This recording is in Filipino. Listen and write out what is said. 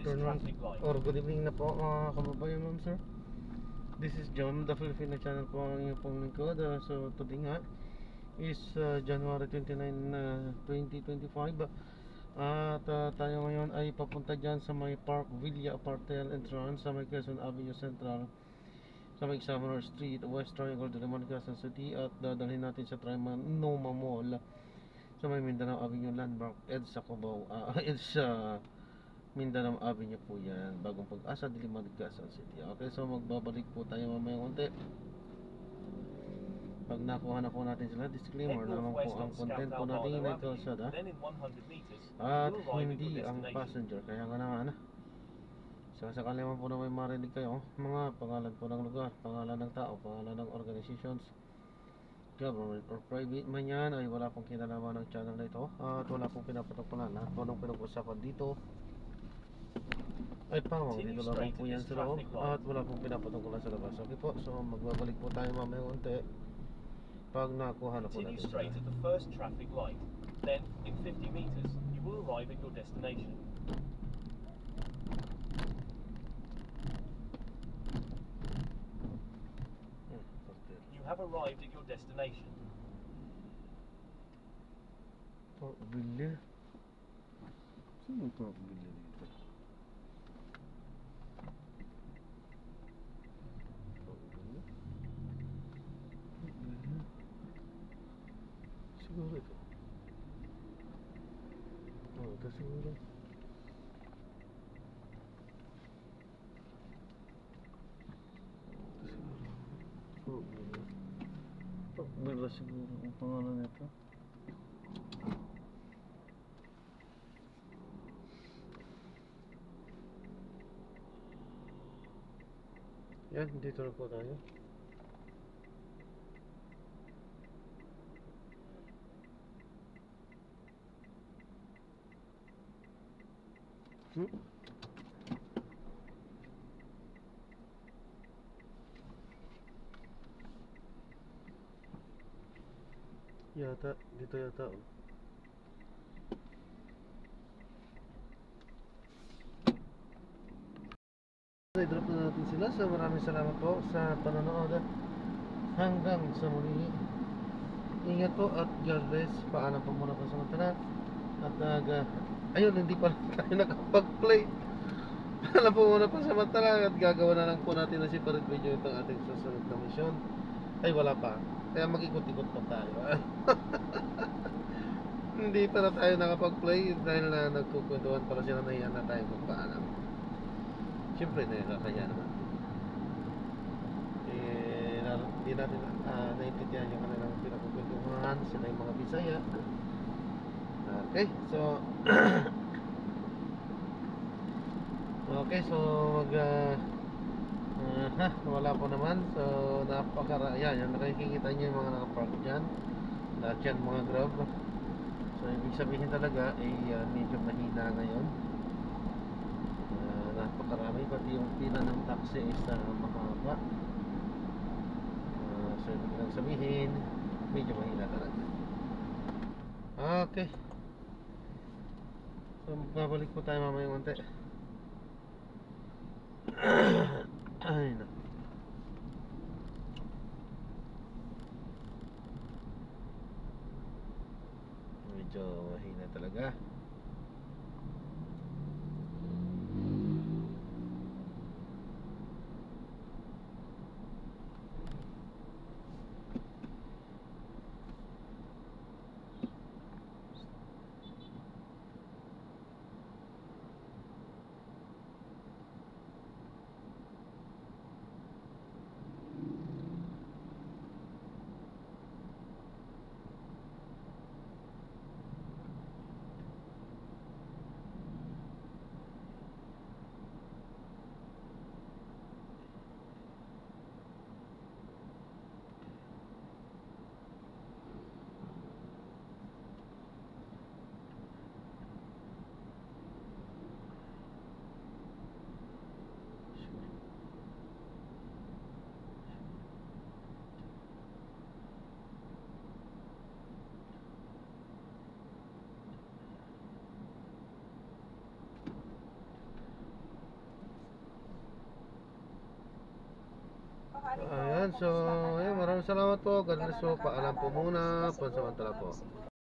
afternoon or good evening na po mga kababayan, ma'am sir. This is John, the Filipino channel po ang inyong pong lingkod. So today nga is January 29, 2025. At tayo ngayon ay papunta dyan sa may Park Villa Apartel entrance sa may Quezon Avenue Central, sa may Summer Street, West Triangle, Diliman, Quezon City. At dadalhin natin sa Trimanoma Mall sa may Mindanao Avenue Landmark, EDSA Cubao, EDSA Mindanao Avenue po yan, Bagong Pag-asa, Diliman, Quezon City. Okay, so magbabalik po tayo mamaya konti. Pag nakuha na po natin sila, disclaimer naman po ang content po natin na kalsada at hindi ang passenger. Kaya nga naman, sakali man po na may marinig kayo, mga pangalan po ng lugar, pangalan ng tao, pangalan ng organizations, government or private man yan, ay wala pong kinalaman ng channel na ito. At wala pong pinapatukulan. Lahat po ng pinag-usapan dito ay pawang dito lang po yan sa loob at wala pong pinapatungkulan sa labas. Okay po, so magbabalik po tayo mamaya unti pag nakuha na po natin. Continue straight at the first traffic light. Then, in 50 meters, you will arrive at your destination. You have arrived at your destination. Park Villa? Saan yung Park Villa dito? Siguro ito. Ito siguro. Bella siguro ang pangalan nito. Yan, dito na po tayo. Yata, dito yata I-drop na natin sila. So maraming salamat po sa panonood. Hanggang sa muli. Ingat po at God bless. Paalam po muna po sa mga. At ayun, hindi pa tayo nakapag-play. Paalam po muna po sa mga. At gagawa na lang po natin na separate video itong ating susunod na mission. Ay wala pa. Kaya mag-ikot-ikot pa tayo. Hindi pa na tayo nakapag-play dahil na nagkukwentuhan para sila na yan na tayo magpaalam. Siyempre nakakaya naman. Hindi natin naiintindihan yung kanilang pinagkukwentuhan. Sila yung mga Bisaya. Okay, so okay, so wala po naman. So yan nakikita nyo yung mga nakapark dyan. Lahat yan mga grab. So ibig sabihin talaga ay medyo mahina ngayon. Napakarami, pati yung pila ng taxi is mahaba. So ibig lang sabihin medyo mahina talaga. Okay, so babalik po tayo mamaya konti. Ay na, medyo mahina talaga. Ayan, so, ayun, maraming salamat po. God bless po. Paalam po muna. Pansamantala po.